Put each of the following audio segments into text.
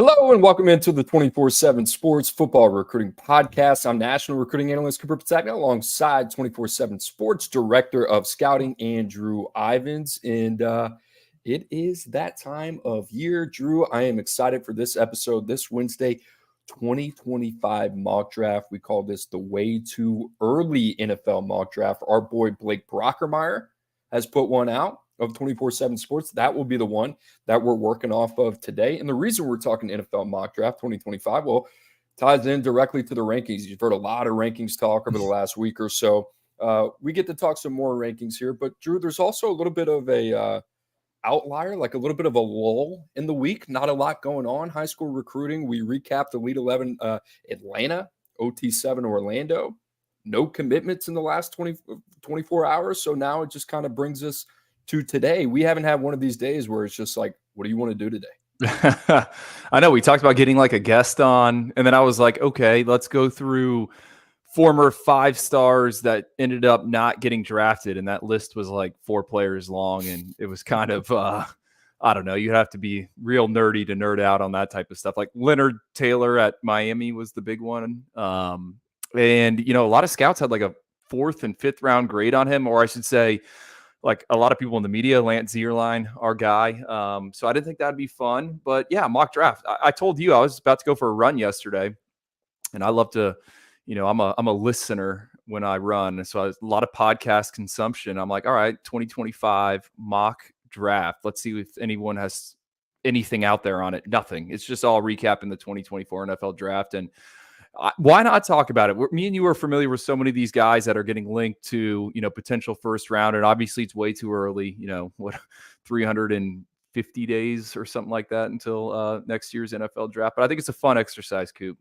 Hello and welcome into the 24/7 Sports Football Recruiting Podcast. I'm National Recruiting Analyst Cooper Petagna alongside 24/7 Sports Director of Scouting, Andrew Ivins. And it is that time of year. Drew, I am excited for this episode this Wednesday, 2025 mock draft. We call this the way too early NFL mock draft. Our boy Blake Brockermeyer has put one out of 24/7 Sports. That will be the one that we're working off of today. And the reason we're talking NFL mock draft 2025, well, ties in directly to the rankings. You've heard a lot of rankings talk over the last week or so. We get to talk some more rankings here, but Drew, there's also a little bit of a outlier, like a little bit of a lull in the week. Not a lot going on. High school recruiting. We recapped Elite 11 Atlanta, OT7 Orlando. No commitments in the last 24 hours. So now it just kind of brings us to today. We haven't had one of these days where it's just like, what do you want to do today? I know we talked about getting like a guest on, and then I was like, okay, let's go through former 5 stars that ended up not getting drafted. And that list was like 4 players long. And it was kind of, I don't know, you have to be real nerdy to nerd out on that type of stuff. Like Leonard Taylor at Miami was the big one. And, you know, a lot of scouts had like a 4th and 5th round grade on him, or I should say, like a lot of people in the media, Lance Zierlein, our guy. So I didn't think that'd be fun, but yeah, mock draft. I told you I was about to go for a run yesterday, and I love to, you know, I'm a listener when I run. So a lot of podcast consumption. I'm like, all right, 2025 mock draft. Let's see if anyone has anything out there on it. Nothing. It's just all recapping the 2024 NFL draft. And why not talk about it? Me and you are familiar with so many of these guys that are getting linked to, you know, potential first round. And obviously it's way too early, you know, 350 days or something like that until next year's NFL draft. But I think it's a fun exercise, Coop.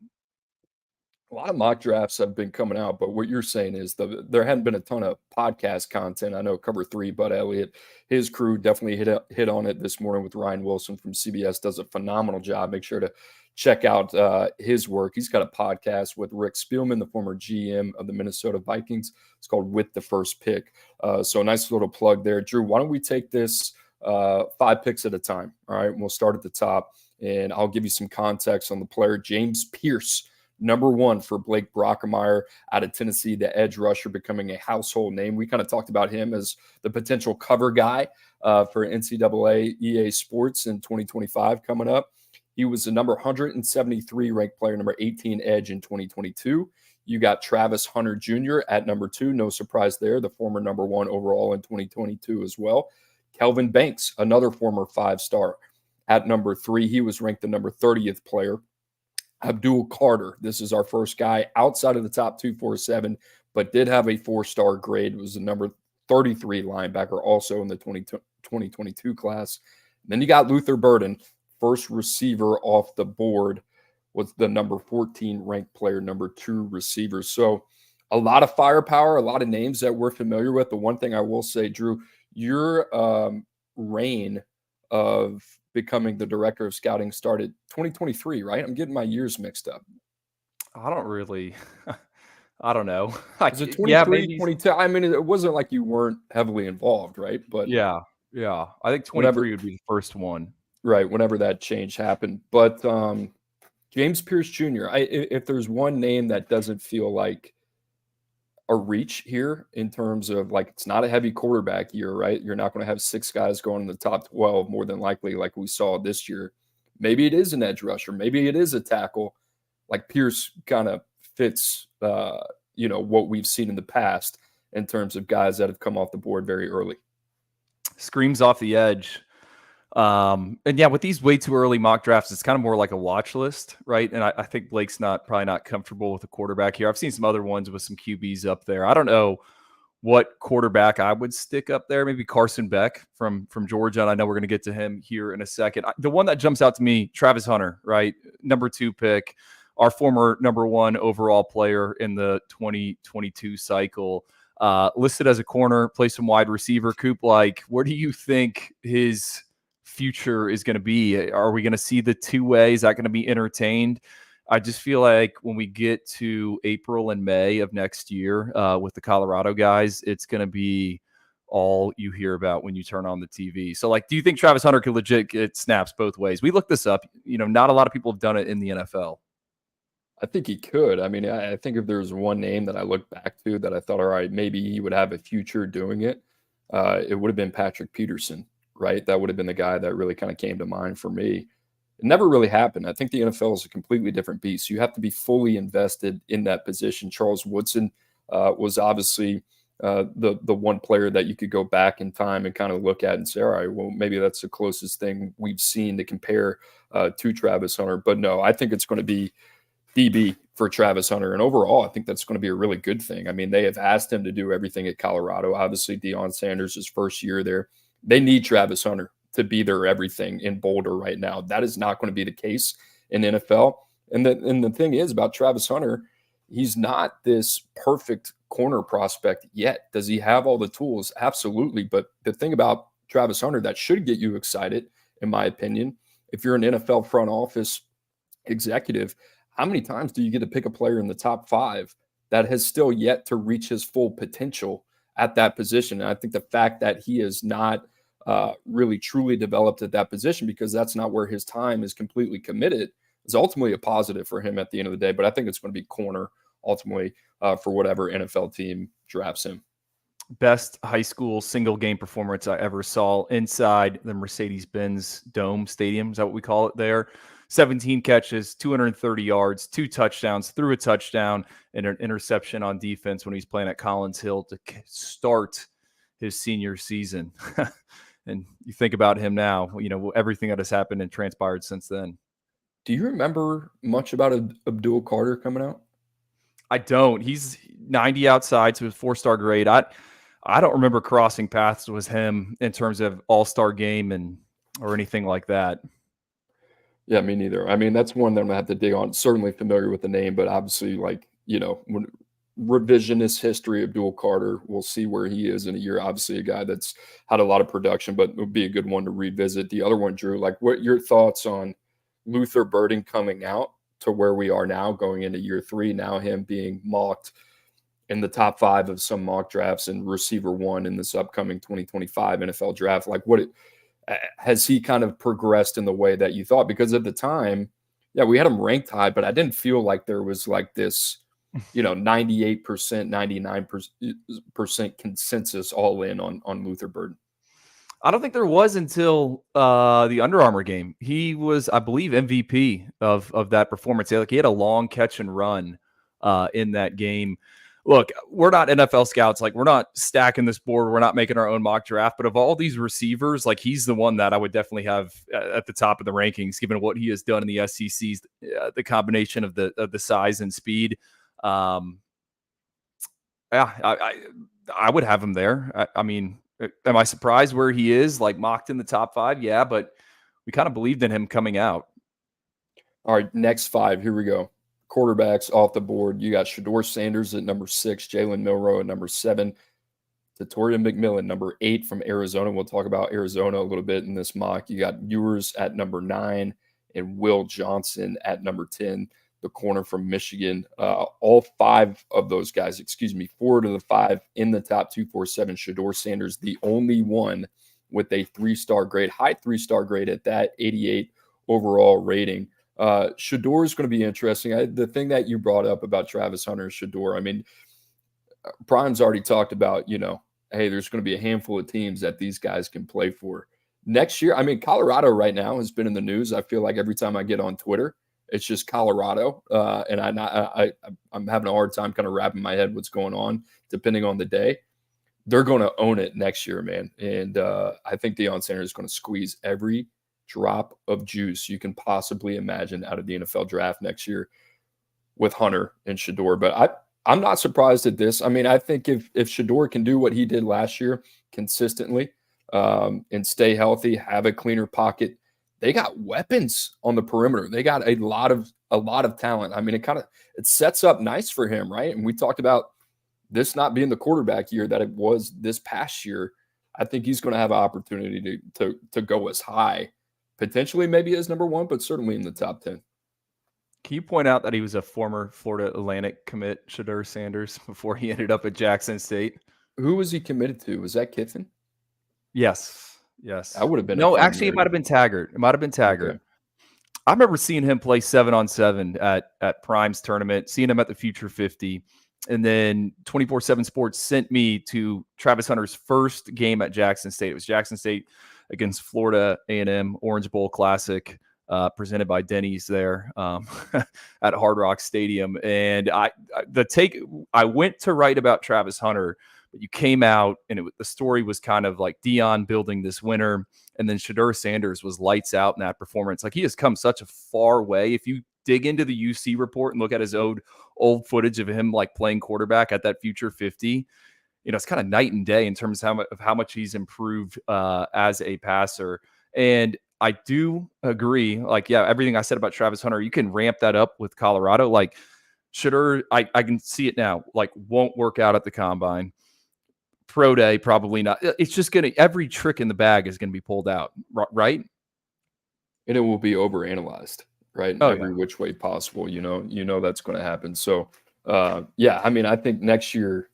A lot of mock drafts have been coming out, but what you're saying is there hadn't been a ton of podcast content. I know Cover 3, Bud Elliott, his crew definitely hit on it this morning with Ryan Wilson from CBS, does a phenomenal job. Make sure to check out his work. He's got a podcast with Rick Spielman, the former GM of the Minnesota Vikings. It's called With the First Pick. So a nice little plug there. Drew, why don't we take this 5 picks at a time? All right, we'll start at the top, and I'll give you some context on the player. James Pierce, number 1 for Blake Brockermeyer out of Tennessee, the edge rusher, becoming a household name. We kind of talked about him as the potential cover guy for NCAA EA Sports in 2025 coming up. He was the number 173 ranked player, number 18 edge in 2022. You got Travis Hunter Jr. at number 2. No surprise there. The former number 1 overall in 2022 as well. Kelvin Banks, another former 5-star, at number 3. He was ranked the number 30th player. Abdul Carter, this is our first guy outside of the top 247, but did have a 4-star grade. It was the number 33 linebacker, also in the 2022 class. And then you got Luther Burden, first receiver off the board, was the number 14 ranked player, number 2 receiver. So a lot of firepower, a lot of names that we're familiar with. The one thing I will say, Drew, your reign of becoming the director of scouting started 2023, right? I'm getting my years mixed up. I don't know. Is it 23, 22? I mean, it wasn't like you weren't heavily involved, right? But yeah. I think 23 would be the first one. Right, whenever that change happened. But James Pierce Jr., if there's one name that doesn't feel like a reach here in terms of, like, it's not a heavy quarterback year, right? You're not going to have 6 guys going in the top 12 more than likely like we saw this year. Maybe it is an edge rusher. Maybe it is a tackle. Like Pierce kind of fits, what we've seen in the past in terms of guys that have come off the board very early. Screams off the edge. And yeah, with these way too early mock drafts, it's kind of more like a watch list, right? And I think Blake's probably not comfortable with a quarterback here. I've seen some other ones with some QBs up there. I don't know what quarterback I would stick up there. Maybe Carson Beck from Georgia. And I know we're going to get to him here in a second. The one that jumps out to me, Travis Hunter, right? Number 2 pick, our former number 1 overall player in the 2022 cycle. Listed as a corner, play some wide receiver. Coop, like, where do you think his future is going to be? Are we going to see the 2-way? Is that going to be entertained? I just feel like when we get to April and May of next year with the Colorado guys, it's going to be all you hear about when you turn on the TV. So, like, do you think Travis Hunter could legit get snaps both ways? We looked this up. Not a lot of people have done it in the NFL. I think he could. I mean, I think if there's one name that I look back to that I thought, all right, maybe he would have a future doing it, it would have been Patrick Peterson, right? That would have been the guy that really kind of came to mind for me. It never really happened. I think the NFL is a completely different beast. You have to be fully invested in that position. Charles Woodson was obviously the one player that you could go back in time and kind of look at and say, all right, well, maybe that's the closest thing we've seen to compare to Travis Hunter. But no, I think it's going to be DB for Travis Hunter. And overall, I think that's going to be a really good thing. I mean, they have asked him to do everything at Colorado. Obviously, Deion Sanders' his first year there. They need Travis Hunter to be their everything in Boulder right now. That is not going to be the case in NFL. And the thing is about Travis Hunter, he's not this perfect corner prospect yet. Does he have all the tools? Absolutely. But the thing about Travis Hunter that should get you excited, in my opinion, if you're an NFL front office executive, how many times do you get to pick a player in the top 5 that has still yet to reach his full potential at that position? And I think the fact that he is not really truly developed at that position, because that's not where his time is completely committed, is ultimately a positive for him at the end of the day. But I think it's going to be corner ultimately for whatever NFL team drafts him. Best high school single game performance I ever saw inside the Mercedes-Benz Dome Stadium. Is that what we call it there? 17 catches, 230 yards, 2 touchdowns, threw a touchdown and an interception on defense when he's playing at Collins Hill to start his senior season. And you think about him now, everything that has happened and transpired since then. Do you remember much about Abdul Carter coming out? I don't. He's 90 outside, so his 4-star grade. I don't remember crossing paths with him in terms of all-star game or anything like that. Yeah, me neither. I mean, that's one that I'm gonna have to dig on. Certainly familiar with the name, but obviously, when revisionist history of Abdul Carter, we'll see where he is in a year. Obviously, a guy that's had a lot of production, but it would be a good one to revisit. The other one, Drew, like, what your thoughts on Luther Burden coming out to where we are now, going into year 3? Now him being mocked in the top 5 of some mock drafts and receiver 1 in this upcoming 2025 NFL draft. Like, has he kind of progressed in the way that you thought? Because at the time, yeah, we had him ranked high, but I didn't feel like there was like this, 98%, 99% consensus all in on Luther Burden. I don't think there was until the Under Armour game. He was, I believe, MVP of that performance. Like, he had a long catch and run in that game. Look, we're not NFL scouts. Like, we're not stacking this board. We're not making our own mock draft. But of all these receivers, like, he's the one that I would definitely have at the top of the rankings, given what he has done in the SEC's, the combination of the size and speed. Yeah, I would have him there. I mean, am I surprised where he is, like, mocked in the top 5? Yeah, but we kind of believed in him coming out. All right, next 5. Here we go. Quarterbacks off the board. You got Shedeur Sanders at number 6, Jalen Milroe at number 7, Tatoria McMillan, number 8 from Arizona. We'll talk about Arizona a little bit in this mock. You got Ewers at number 9 and Will Johnson at number 10, the corner from Michigan. All 5 of those guys, 4 to the 5 in the top 247. Shedeur Sanders, the only one with a 3-star grade, high 3-star grade at that, 88 overall rating. Shedeur is going to be interesting. The thing that you brought up about Travis Hunter and Shedeur, I mean, Prime's already talked about, hey, there's going to be a handful of teams that these guys can play for next year. I mean, Colorado right now has been in the news. I feel like every time I get on Twitter, it's just Colorado. And I'm having a hard time kind of wrapping my head what's going on, depending on the day. They're going to own it next year, man. And I think Deion Sanders is going to squeeze every drop of juice you can possibly imagine out of the NFL draft next year with Hunter and Shedeur. But I'm not surprised at this. I mean, I think if Shedeur can do what he did last year consistently and stay healthy, have a cleaner pocket, they got weapons on the perimeter. They got a lot of talent. I mean, it sets up nice for him, right? And we talked about this not being the quarterback year that it was this past year. I think he's going to have an opportunity to go as high, potentially maybe as number 1, but certainly in the top 10. Can you point out that he was a former Florida Atlantic commit, Shedeur Sanders, before he ended up at Jackson State? Who was he committed to? Was that Kiffin? Yes. That would have been a No, fun actually, it year. might have been Taggart. It might have been Taggart. Okay. I remember seeing him play 7-on-7 at Prime's tournament, seeing him at the Future 50. And then 24/7 Sports sent me to Travis Hunter's first game at Jackson State. It was Jackson State against Florida A&M Orange Bowl Classic, presented by Denny's there at Hard Rock Stadium. And I went to write about Travis Hunter, but you came out and the story was kind of like Dion building this winner, and then Shedeur Sanders was lights out in that performance. Like, he has come such a far way. If you dig into the UC report and look at his old footage of him like playing quarterback at that Future 50, it's kind of night and day in terms of how much he's improved as a passer. And I do agree, like, yeah, everything I said about Travis Hunter, you can ramp that up with Colorado. Like, Shedeur, I can see it now, like, won't work out at the combine. Pro day, probably not. It's just every trick in the bag is going to be pulled out, right? And it will be overanalyzed, right? In every which way possible. That's going to happen. So, yeah, I mean, I think next year,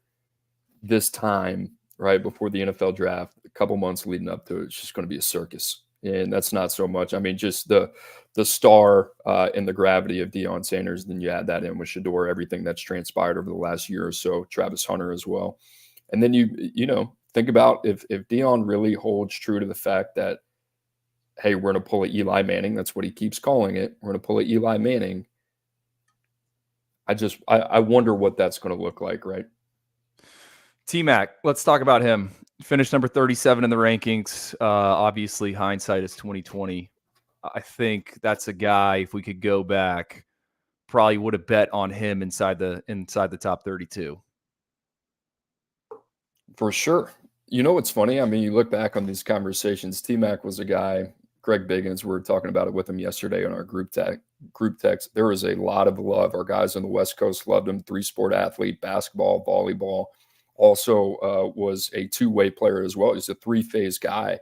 this time, right before the NFL draft, a couple months leading up to it, it's just going to be a circus. And that's not so much. I mean, just the star and the gravity of Deion Sanders. Then you add that in with Shedeur, everything that's transpired over the last year or so, Travis Hunter as well. And then you think about if Deion really holds true to the fact that, hey, we're going to pull a Eli Manning. That's what he keeps calling it. We're going to pull a Eli Manning. I wonder what that's going to look like, right? T-Mac, let's talk about him. Finished number 37 in the rankings. Obviously, hindsight is 2020. I think that's a guy, if we could go back, probably would have bet on him inside the top 32. For sure. You know what's funny? I mean, you look back on these conversations. T-Mac was a guy, Greg Biggins, we were talking about it with him yesterday on our group text. There was a lot of love. Our guys on the West Coast loved him. 3-sport athlete, basketball, volleyball. Also was a two-way player as well. He's a 3-phase guy.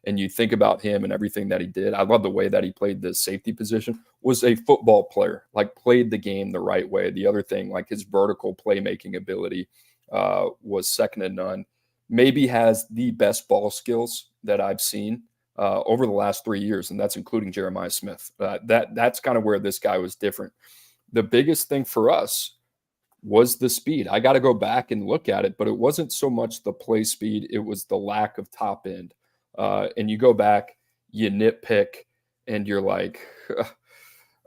And you think about him and everything that he did. I love the way that he played the safety position. Was a football player, like played the game the right way. The other thing, like his vertical playmaking ability was second to none. Maybe has the best ball skills that I've seen over the last 3 years, and that's including Jeremiah Smith. That's kind of where this guy was different. The biggest thing for us was the speed. I got to go back and look at it, but it wasn't so much the play speed. It was the lack of top end. And you go back, you nitpick, and you're like,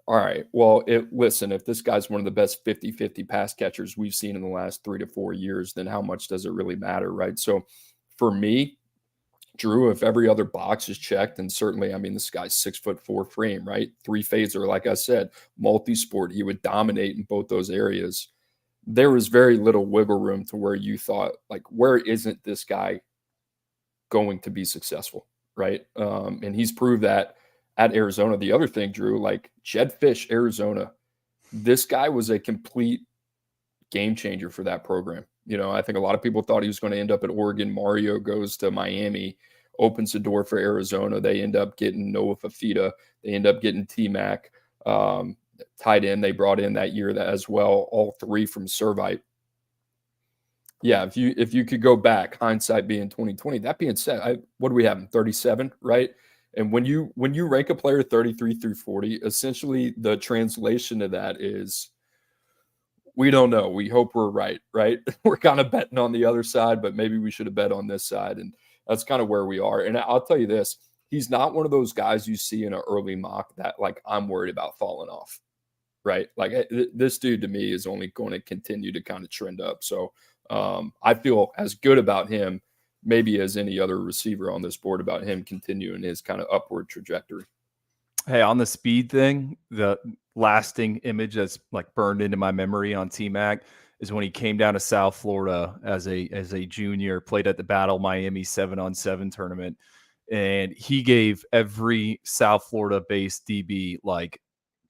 all right, well, listen, if this guy's one of the best 50-50 pass catchers we've seen in the last 3 to 4 years, then how much does it really matter, right? So for me, Drew, if every other box is checked, and certainly, I mean, this guy's 6'4" frame, right? 3-phaser, like I said, multi-sport, he would dominate in both those areas. There was very little wiggle room to where you thought, like, where isn't this guy going to be successful, right? And he's proved that at Arizona. The other thing, Drew, like Jed Fish, Arizona, this guy was a complete game changer for that program. I think a lot of people thought he was going to end up at Oregon. Mario goes to Miami, opens the door for Arizona. They end up getting Noah Fafita. They end up getting T-Mac. Tight end they brought in that year as well, all three from Servite. Yeah, if you could go back, hindsight being 2020. That being said, what do we have? 37, right? And when you rank a player 33 through 40, essentially the translation of that is we don't know. We hope we're right? We're kind of betting on the other side, but maybe we should have bet on this side. And that's kind of where we are. And I'll tell you this, he's not one of those guys you see in an early mock that, like, I'm worried about falling off, right? Like, this dude to me is only going to continue to kind of trend up. So I feel as good about him maybe as any other receiver on this board about him continuing his kind of upward trajectory. Hey, on the speed thing, the lasting image that's like burned into my memory on T-Mac is when he came down to South Florida as a junior, played at the Battle Miami 7-on-7 tournament, and he gave every South Florida-based DB like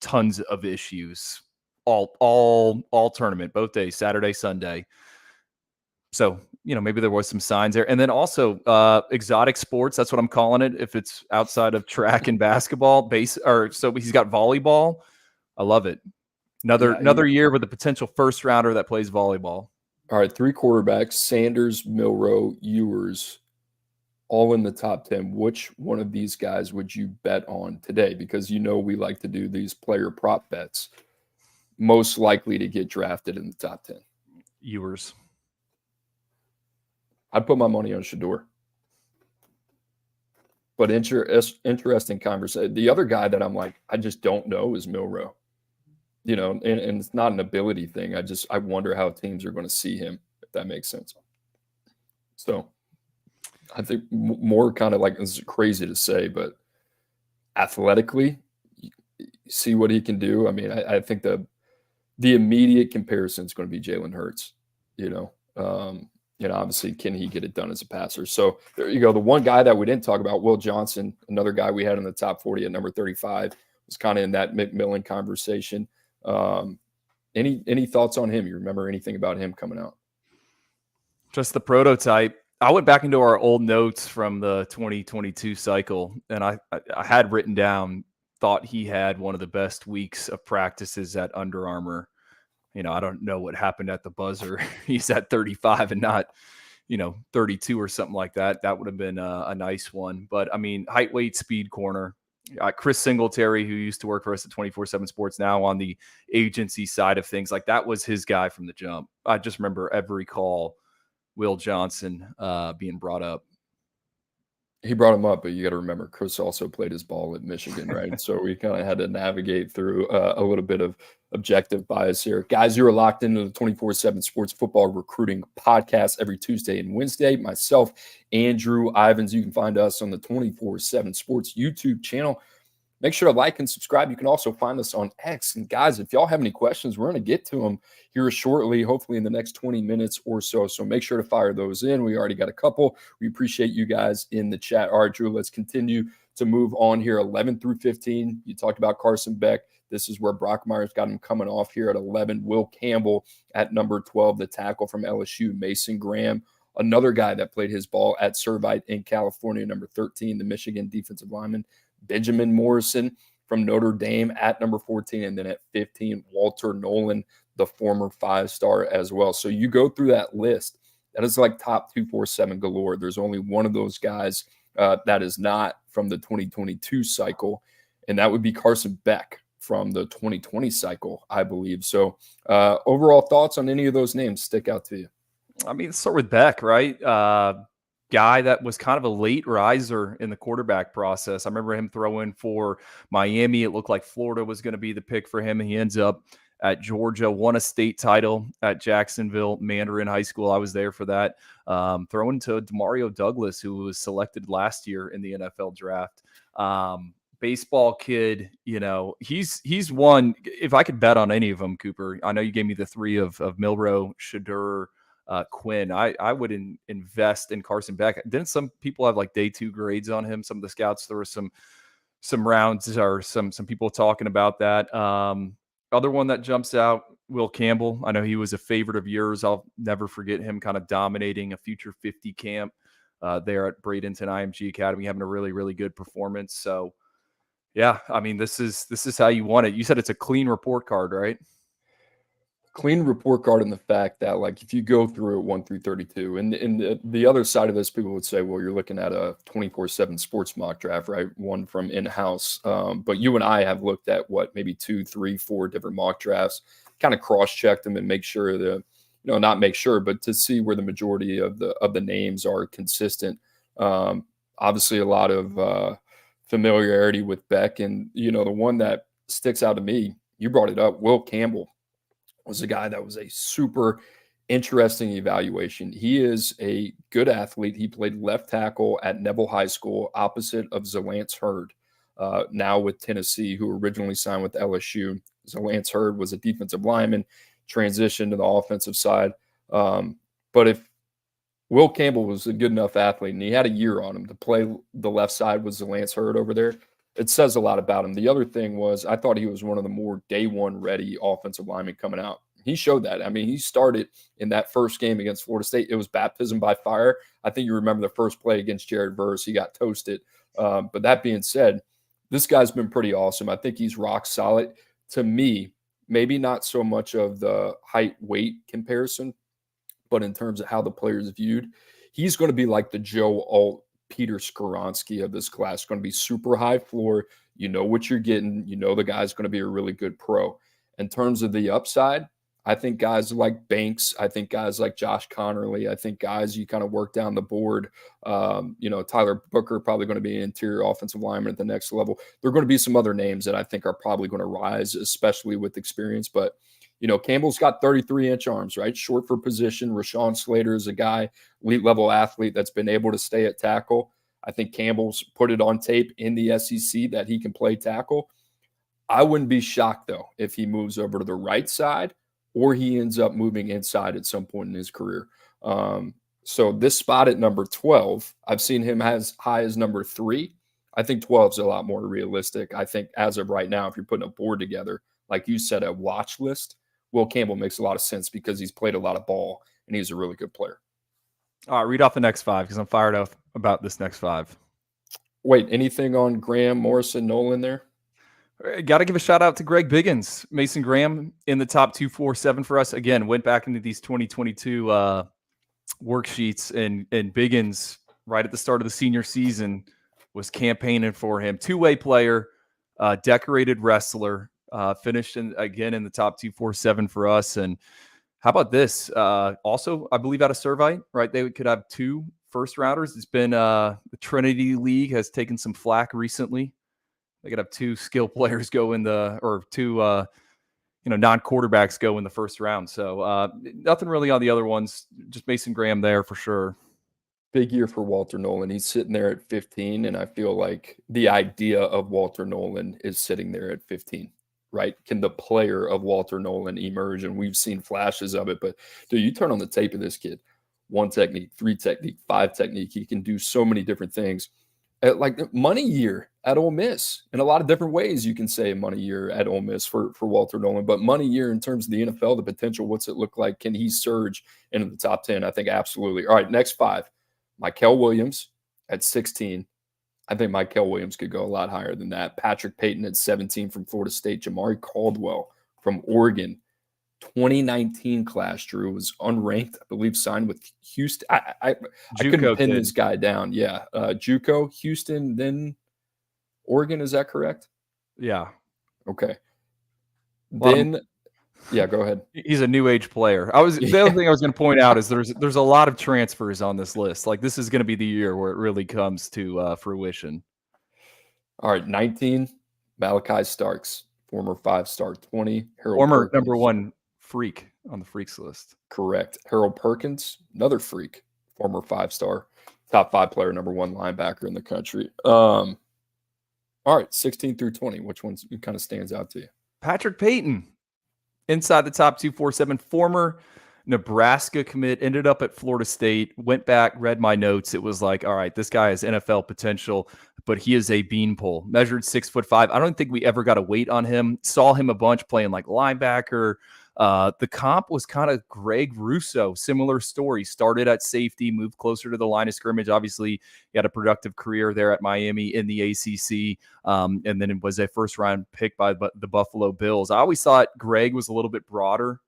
tons of issues all tournament, both days, Saturday, Sunday. So, maybe there was some signs there. And then also exotic sports, that's what I'm calling it. If it's outside of track and basketball, so he's got volleyball. I love it. Another year with a potential first rounder that plays volleyball. All right, 3 quarterbacks, Sanders, Milroe, Ewers, all in the top 10. Which one of these guys would you bet on today? Because we like to do these player prop bets. Most likely to get drafted in the top 10. Ewers. I'd put my money on Shador. But interesting conversation. The other guy that I'm like, I just don't know is Milroe. And it's not an ability thing. I wonder how teams are going to see him, if that makes sense. So I think more kind of like, this is crazy to say, but athletically, you see what he can do. I mean, I think the immediate comparison is going to be Jalen Hurts, obviously, can he get it done as a passer? So there you go. The one guy that we didn't talk about, Will Johnson, another guy we had in the top 40 at number 35, was kind of in that McMillan conversation. Any thoughts on him? You remember anything about him coming out? Just the prototype. I went back into our old notes from the 2022 cycle, and I had written down, thought he had one of the best weeks of practices at Under Armour. I don't know what happened at the buzzer. He's at 35 and not, 32 or something like that. That would have been a nice one. But I mean, height, weight, speed corner. Chris Singletary, who used to work for us at 24/7 Sports, now on the agency side of things, like that was his guy from the jump. I just remember every call, Will Johnson being brought up. He brought him up, but you got to remember, Chris also played his ball at Michigan, right? So we kind of had to navigate through a little bit of objective bias here. Guys, you are locked into the 24/7 Sports Football Recruiting Podcast every Tuesday and Wednesday. Myself, Andrew Ivins. You can find us on the 24/7 Sports YouTube channel. Make sure to like and subscribe. You can also find us on X. And guys, if y'all have any questions, we're going to get to them here shortly, hopefully in the next 20 minutes or so. So make sure to fire those in. We already got a couple. We appreciate you guys in the chat. All right, Drew, let's continue to move on here. 11 through 15. You talked about Carson Beck. This is where Brockmeyer's got him coming off here at 11. Will Campbell at number 12, the tackle from LSU. Mason Graham, another guy that played his ball at Servite in California, number 13, the Michigan defensive lineman. Benjamin Morrison from Notre Dame at number 14. And then at 15, Walter Nolan, the former 5-star as well. So you go through that list. That is like top 247 galore. There's only one of those guys that is not from the 2022 cycle, and that would be Carson Beck from the 2020 cycle, I believe. So overall thoughts on any of those names stick out to you? I mean, let's start with Beck, right? Guy that was kind of a late riser in the quarterback process. I remember him throwing for Miami. It looked like Florida was going to be the pick for him, and he ends up at Georgia, won a state title at Jacksonville Mandarin High School. I was there for that. Throwing to Demario Douglas, who was selected last year in the NFL draft. Baseball kid, he's one. If I could bet on any of them, Cooper, I know you gave me the three of Milroe, Shador, Quinn. I would invest in Carson Beck. Didn't some people have like day 2 grades on him? Some of the scouts, there were some rounds or some people talking about that. Other one that jumps out, Will Campbell. I know he was a favorite of yours. I'll never forget him kind of dominating a Future 50 camp there at Bradenton IMG Academy, having a really, really good performance. So yeah, I mean, this is how you want it. You said it's a clean report card, right? Clean report card in the fact that, like, if you go through it 1 through 32, and the other side of this, people would say, well, you're looking at a 24/7 sports mock draft, right? One from in-house. But you and I have looked at maybe 2, 3, 4 different mock drafts, kind of cross-checked them and make sure that, not make sure, but to see where the majority of the names are consistent. Obviously, a lot of familiarity with Beck, and the one that sticks out to me, you brought it up, Will Campbell was a guy that was a super interesting evaluation. He is a good athlete. He played left tackle at Neville High School, opposite of Zalance Hurd, now with Tennessee, who originally signed with LSU. Zalance Hurd was a defensive lineman, transitioned to the offensive side. But if Will Campbell was a good enough athlete, and he had a year on him to play the left side with Zalance Hurd over there, it says a lot about him. The other thing was, I thought he was one of the more day one ready offensive linemen coming out. He showed that. I mean, he started in that first game against Florida State. It was baptism by fire. I think you remember the first play against Jared Verse. He got toasted. But that being said, this guy's been pretty awesome. I think he's rock solid. To me, maybe not so much of the height weight comparison, but in terms of how the player is viewed, he's going to be like the Joe Alt, Peter Skoronski of this class. Going to be super high floor. You know what you're getting. You know the guy's going to be a really good pro. In terms of the upside, I think guys like Banks, I think guys like Josh Connerly, I think guys you kind of work down the board. Tyler Booker probably going to be an interior offensive lineman at the next level. There are going to be some other names that I think are probably going to rise, especially with experience. But, Campbell's got 33-inch arms, right? Short for position. Rashawn Slater is a guy, elite level athlete that's been able to stay at tackle. I think Campbell's put it on tape in the SEC that he can play tackle. I wouldn't be shocked, though, if he moves over to the right side or he ends up moving inside at some point in his career. So this spot at number 12, I've seen him as high as number 3. I think 12 is a lot more realistic. I think as of right now, if you're putting a board together, like you said, a watch list, Will Campbell makes a lot of sense because he's played a lot of ball and he's a really good player. All right, read off the next 5 because I'm fired up about this next 5. Wait, anything on Graham, Morrison, Nolan there? Got to give a shout out to Greg Biggins. Mason Graham in the top 247 for us. Again, went back into these 2022 worksheets, and Biggins, right at the start of the senior season, was campaigning for him. Two-way player, decorated wrestler, finished again in the top 247 for us. And how about this? Also, I believe out of Servite, right? They could have 2 first rounders. It's been the Trinity League has taken some flack recently. They could have 2 skill players go in or 2 non-quarterbacks go in the first round. So nothing really on the other ones. Just Mason Graham there for sure. Big year for Walter Nolan. He's sitting there at 15, and I feel like the idea of Walter Nolan is sitting there at 15, right? Can the player of Walter Nolan emerge? And we've seen flashes of it, but dude, you turn on the tape of this kid, 1 technique, 3 technique, 5 technique. He can do so many different things. Like money year at Ole Miss in a lot of different ways. You can say money year at Ole Miss for Walter Nolan, but money year in terms of the NFL, the potential, what's it look like? Can he surge into the top 10? I think absolutely. All right, next 5. Mykel Williams at 16. I think Mykel Williams could go a lot higher than that. Patrick Payton at 17 from Florida State. Jamari Caldwell from Oregon. 2019 class, Drew, was unranked, I believe, signed with Houston. I couldn't pin this guy down. Yeah. JUCO, Houston, then Oregon. Is that correct? Yeah. Okay. Then, yeah, go ahead. He's a new age player. The other thing I was going to point out is there's a lot of transfers on this list. Like this is going to be the year where it really comes to fruition. All right. 19, Malachi Starks, former 5-star. 20, Harold former Perkins. number 1 freak on the freaks list. Correct. Harold Perkins, another freak, former 5-star, top 5 player, number 1 linebacker in the country. All right, 16 through 20. Which one kind of stands out to you? Patrick Payton, inside the top 247, former Nebraska commit, ended up at Florida State, went back, read my notes. It was like, all right, this guy has NFL potential, but he is a beanpole. Measured 6'5". I don't think we ever got a weight on him. Saw him a bunch playing like linebacker. The comp was kind of Greg Russo, similar story. Started at safety, moved closer to the line of scrimmage. Obviously, he had a productive career there at Miami in the ACC, and then it was a first-round pick by the Buffalo Bills. I always thought Greg was a little bit broader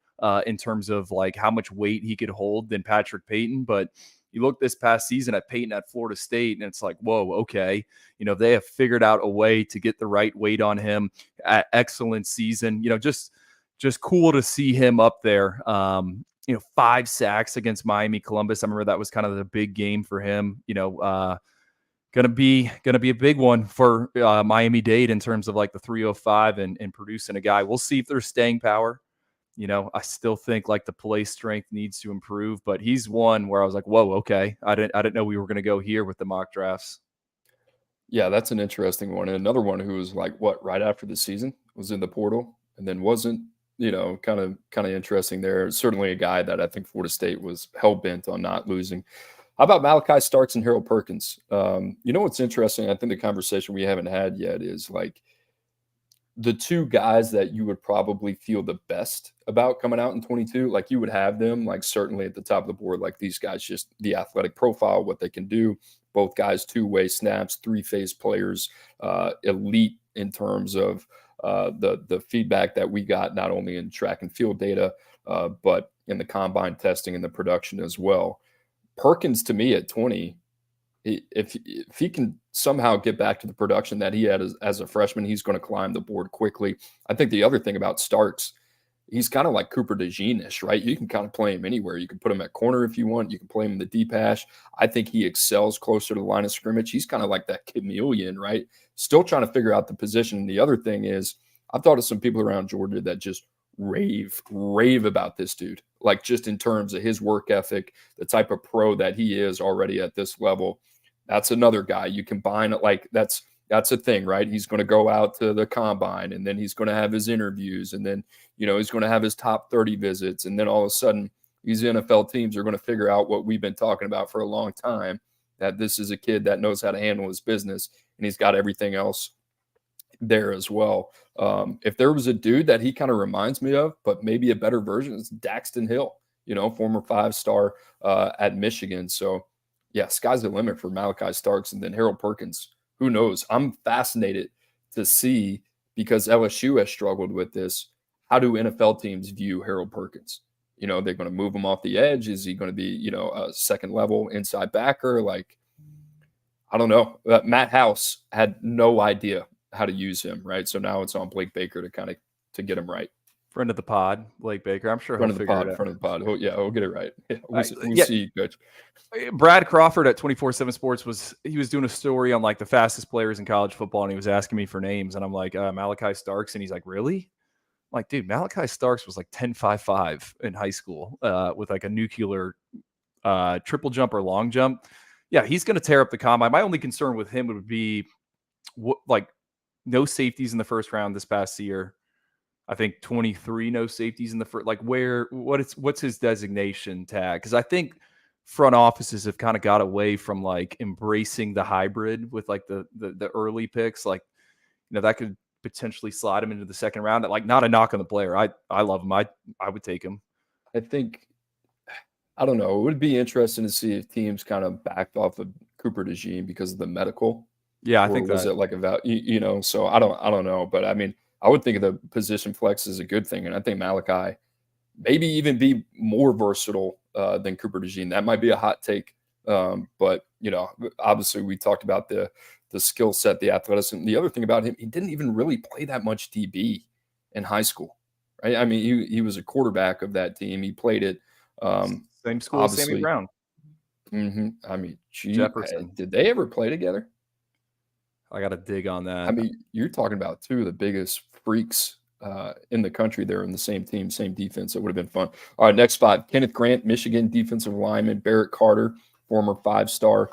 in terms of like how much weight he could hold than Patrick Payton, but you look this past season at Payton at Florida State, and it's like, whoa, okay. They have figured out a way to get the right weight on him. Excellent season. Just cool to see him up there. 5 sacks against Miami Columbus. I remember that was kind of the big game for him. Gonna be a big one for Miami-Dade in terms of like the 305 and producing a guy. We'll see if there's staying power. I still think like the play strength needs to improve, but he's one where I was like, whoa, okay. I didn't know we were going to go here with the mock drafts. Yeah, that's an interesting one. And another one who was like, right after the season was in the portal and then wasn't, kind of interesting there. Certainly a guy that I think Florida State was hell-bent on not losing. How about Malachi Starks and Harold Perkins? What's interesting, I think the conversation we haven't had yet is like the 2 guys that you would probably feel the best about coming out in 22, like you would have them like certainly at the top of the board, like these guys, just the athletic profile, what they can do. Both guys, 2-way snaps, 3-phase players, elite in terms of the feedback that we got, not only in track and field data, but in the combine testing and the production as well. Perkins, to me, at 20, if he can somehow get back to the production that he had as a freshman, he's going to climb the board quickly. I think the other thing about Starks, he's kind of like Cooper Petagna-ish, right? You can kind of play him anywhere. You can put him at corner if you want. You can play him in the deep hash. I think he excels closer to the line of scrimmage. He's kind of like that chameleon, right? Still trying to figure out the position. And the other thing is, I've talked to some people around Georgia that just rave about this dude, like just in terms of his work ethic, the type of pro that he is already at this level. That's another guy you combine it. Like that's a thing, right? He's going to go out to the combine, and then he's going to have his interviews, and then, he's going to have his top 30 visits. And then all of a sudden these NFL teams are going to figure out what we've been talking about for a long time, that this is a kid that knows how to handle his business, and he's got everything else there as well. If there was a dude that he kind of reminds me of, but maybe a better version, is Daxton Hill, former 5-star at Michigan. So yeah, sky's the limit for Malachi Starks. And then Harold Perkins, who knows? I'm fascinated to see, because LSU has struggled with this. How do NFL teams view Harold Perkins? They're going to move him off the edge. Is he going to be, a second level inside backer? Like, I don't know. Matt House had no idea how to use him, right? So now it's on Blake Baker to get him right. Friend of the pod, Blake Baker. I'm sure he'll figure it out. Friend of the pod. He'll get it right. Yeah, we'll see you, Coach. Brad Crawford at 24/7 Sports was doing a story on like the fastest players in college football, and he was asking me for names, and I'm like, Malachi Starks, and he's like, really? I'm like, dude, Malachi Starks was like 10.55 in high school with like a nuclear triple jump or long jump. Yeah, he's going to tear up the combine. My only concern with him would be no safeties in the first round this past year. I think 23 no safeties in the first. Like, what's his designation tag? Because I think front offices have kind of got away from like embracing the hybrid with like the early picks. Like, that could potentially slide him into the second round. Like, not a knock on the player. I love him. I would take him. I don't know. It would be interesting to see if teams kind of backed off of Cooper Petagna because of the medical. Yeah, I think was it like a so I don't know. But I mean, I would think of the position flex is a good thing. And I think Malachi maybe even be more versatile than Cooper Petagna. That might be a hot take. But, obviously we talked about the skill set, the athleticism. The other thing about him, he didn't even really play that much DB in high school, right? I mean, he was a quarterback of that team. He played it. Same school as Sammy Brown. Mm-hmm. I mean, Jefferson. Did they ever play together? I got to dig on that. I mean, you're talking about two of the biggest freaks in the country. They're in the same team, same defense. It would have been fun. All right, next spot, Kenneth Grant, Michigan defensive lineman. Barrett Carter, former 5-star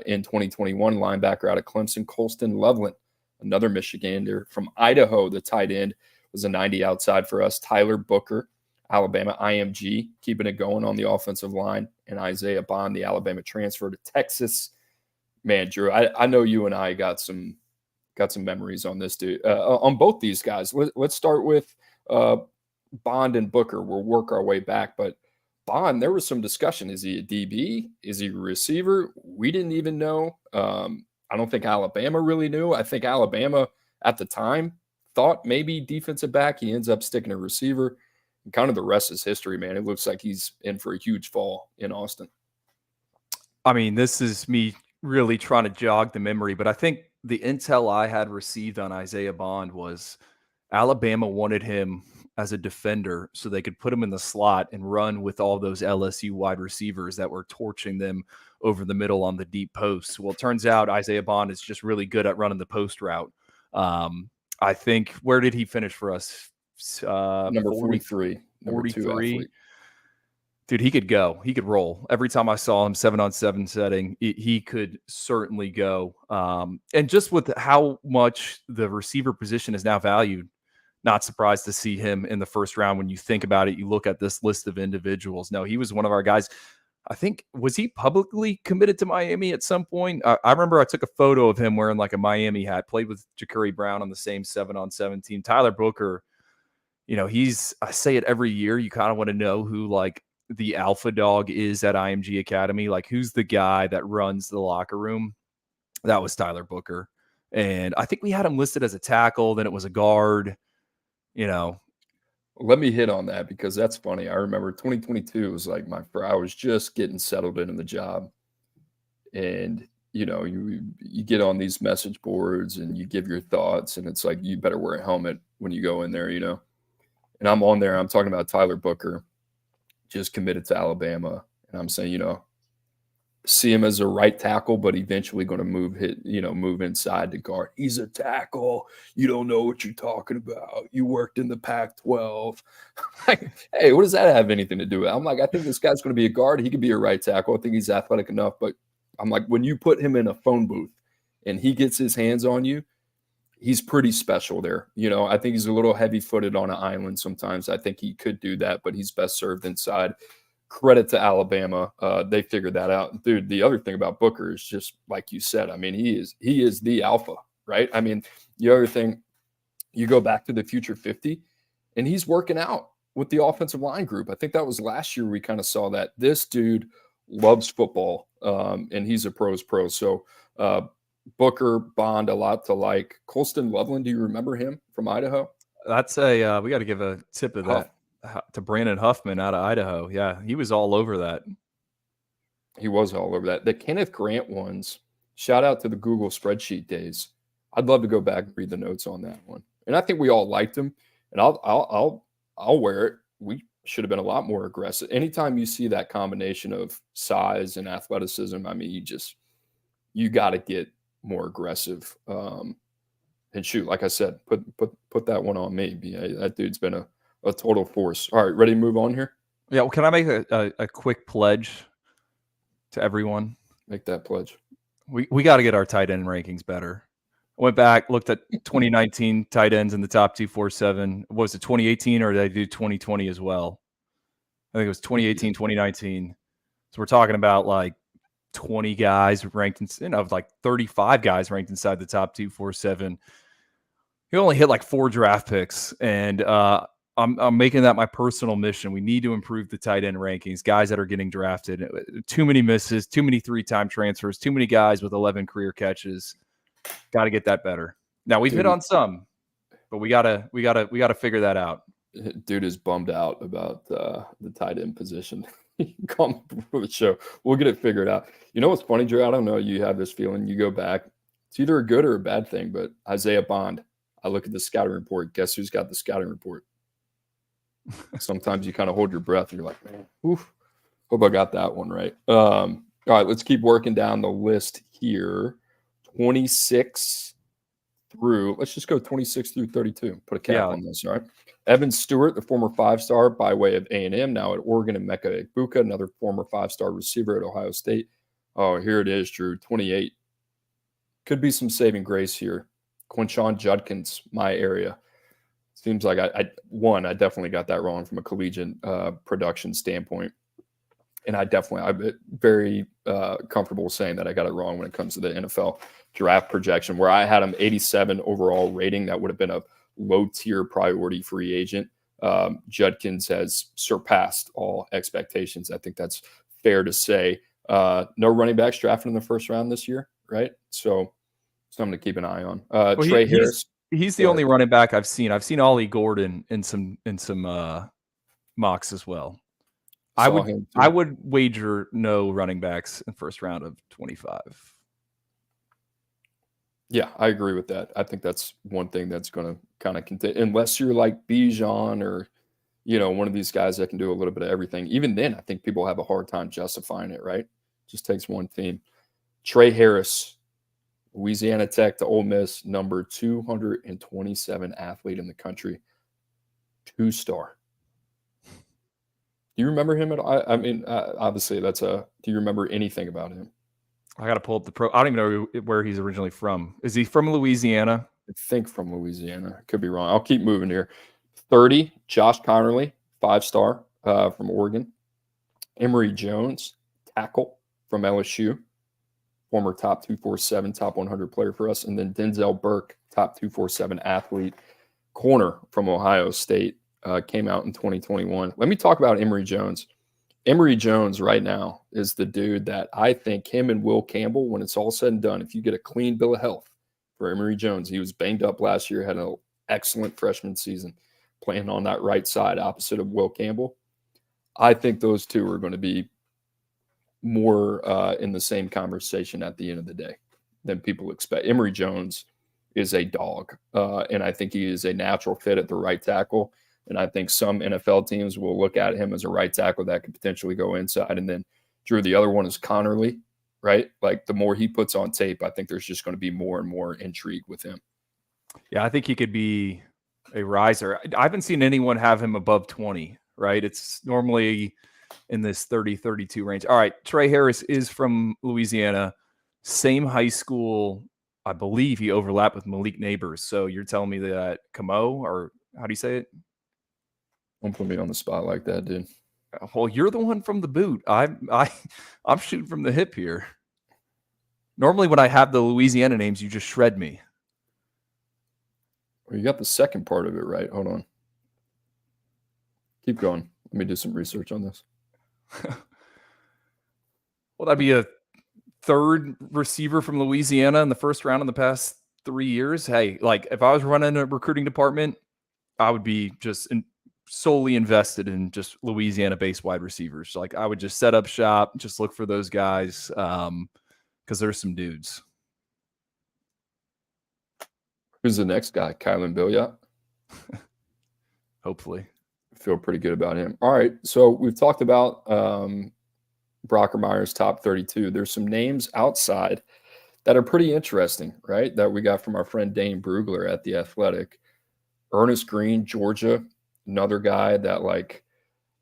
in 2021, linebacker out of Clemson. Colston Loveland, another Michigander from Idaho. The tight end was a 90 outside for us. Tyler Booker, Alabama IMG, keeping it going on the offensive line. And Isaiah Bond, the Alabama transfer to Texas. Man, Drew, I know you and I got some memories on this dude, on both these guys. Let's start with Bond and Booker. We'll work our way back. But Bond, there was some discussion. Is he a DB? Is he a receiver? We didn't even know. I don't think Alabama really knew. I think Alabama at the time thought maybe defensive back. He ends up sticking a receiver. And kind of the rest is history, man. It looks like he's in for a huge fall in Austin. I mean, this is me really trying to jog the memory, but I think the intel I had received on Isaiah Bond was Alabama wanted him as a defender so they could put him in the slot and run with all those LSU wide receivers that were torching them over the middle on the deep posts. Well, it turns out Isaiah Bond is just really good at running the post route. I think, where did he finish for us? Number 43. 43. Dude, he could go. He could roll. Every time I saw him 7-on-7 setting, he could certainly go. And just with how much the receiver position is now valued, not surprised to see him in the first round. When you think about it, you look at this list of individuals. No, he was one of our guys. I think, was he publicly committed to Miami at some point? I remember I took a photo of him wearing like a Miami hat, played with Ja'Carri Brown on the same 7-on-7 team. Tyler Booker, I say it every year. You kind of want to know who like the alpha dog is at IMG Academy. Like, who's the guy that runs the locker room? That was Tyler Booker. And I think we had him listed as a tackle. Then it was a guard. Let me hit on that because that's funny. I remember 2022 was like I was just getting settled in the job, and you get on these message boards and you give your thoughts, and it's like you better wear a helmet when you go in there, And I'm on there. I'm talking about Tyler Booker, just committed to Alabama, and I'm saying, see him as a right tackle, but eventually going to move inside to guard. He's a tackle. You don't know what you're talking about. You worked in the Pac-12. Like, hey, what does that have anything to do with? I'm like, I think this guy's going to be a guard. He could be a right tackle. I think he's athletic enough. But I'm like, when you put him in a phone booth and he gets his hands on you, he's pretty special there. I think he's a little heavy-footed on an island sometimes. I think he could do that, but he's best served inside. Credit to Alabama. They figured that out. Dude, the other thing about Booker is just like you said, I mean, he is the alpha, right? I mean, the other thing, you go back to the Future 50, and he's working out with the offensive line group. I think that was last year we kind of saw that. This dude loves football, and he's a pro's pro. So Booker, Bond, a lot to like. Colston Loveland, do you remember him from Idaho? That's we got to give a tip of that to Brandon Huffman out of Idaho. Yeah, he was all over that. He was all over that. The Kenneth Grant ones, shout out to the Google spreadsheet days. I'd love to go back and read the notes on that one. And I think we all liked him, and I'll wear it. We should have been a lot more aggressive. Anytime you see that combination of size and athleticism, I mean, you got to get more aggressive. And shoot, like I said, put that one on me. That dude's been a total force. All right, ready to move on here? Yeah, well, can I make a quick pledge to everyone? Make that pledge. We got to get our tight end rankings better. I went back, looked at 2019 tight ends in the top 247. Was it 2018 or did I do 2020 as well? I think it was 2018, 2019. So we're talking about like 20 guys ranked of like 35 guys ranked inside the top 247. He only hit like 4 draft picks, and I'm making that my personal mission. We need to improve the tight end rankings. Guys that are getting drafted, too many misses, too many 3-time transfers, too many guys with 11 career catches. Got to get that better. Now we've hit on some, but we gotta figure that out. Dude is bummed out about the tight end position. Come for the show. We'll get it figured out. You know what's funny, Drew? I don't know. You have this feeling. You go back. It's either a good or a bad thing. But Isaiah Bond. I look at the scouting report. Guess who's got the scouting report? Sometimes you kind of hold your breath. And you're like, man, oof. Hope I got that one right. All right, let's keep working down the list here. 26 through, let's just go 26 through 32. Put a cap on this, all right? Evan Stewart, the former 5-star by way of A&M, now at Oregon, and Mecca Egbuka, another former 5-star receiver at Ohio State. Oh, here it is, Drew, 28. Could be some saving grace here. Quinshon Judkins, my area. Seems like I definitely got that wrong from a collegiate production standpoint. And I'm very comfortable saying that I got it wrong when it comes to the NFL draft projection, where I had him 87 overall rating. That would have been a low-tier priority free agent. Judkins has surpassed all expectations. I think that's fair to say. No running backs drafted in the first round this year, right? So something to keep an eye on. Trey Harris. He's the only running back I've seen. I've seen Ollie Gordon in some mocks as well. I would wager no running backs in first round of 25. Yeah, I agree with that. I think that's one thing that's going to kind of continue, unless you're like Bijan or, one of these guys that can do a little bit of everything. Even then, I think people have a hard time justifying it, right? Just takes one team. Trey Harris, Louisiana Tech to Ole Miss, number 227 athlete in the country, 2-star. Do you remember him at all? I mean, obviously do you remember anything about him? I got to pull up the pro. I don't even know where he's originally from. Is he from Louisiana? I think from Louisiana. Could be wrong. I'll keep moving here. 30, Josh Connerly, 5-star from Oregon. Emory Jones, tackle from LSU. Former top 247, top 100 player for us. And then Denzel Burke, top 247 athlete, corner from Ohio State, came out in 2021. Let me talk about Emory Jones. Emory Jones right now is the dude that I think him and Will Campbell, when it's all said and done, if you get a clean bill of health for Emory Jones, he was banged up last year, had an excellent freshman season, playing on that right side opposite of Will Campbell. I think those two are going to be more in the same conversation at the end of the day than people expect. Emory Jones is a dog, and I think he is a natural fit at the right tackle. And I think some NFL teams will look at him as a right tackle that could potentially go inside. And then, Drew, the other one is Connerly, right? Like, the more he puts on tape, I think there's just going to be more and more intrigue with him. Yeah, I think he could be a riser. I haven't seen anyone have him above 20, right? It's normally in this 30, 32 range. All right, Trey Harris is from Louisiana, same high school. I believe he overlapped with Malik Neighbors. So you're telling me that Camo, or how do you say it? Don't put me on the spot like that, dude. Well, you're the one from the boot. I'm shooting from the hip here. Normally, when I have the Louisiana names, you just shred me. Well, you got the second part of it right. Hold on. Keep going. Let me do some research on this. Well, that'd be a third receiver from Louisiana in the first round in the past 3 years. Hey, like, if I was running a recruiting department, I would be just solely invested in just Louisiana-based wide receivers. Like, I would just set up shop, just look for those guys, because there's some dudes. Who's the next guy? Kylan Billiot? Hopefully. I feel pretty good about him. All right, so we've talked about Brockermeyer's top 32. There's some names outside that are pretty interesting, right? That we got from our friend Dane Brugler at The Athletic. Ernest Green, Georgia, another guy that, like,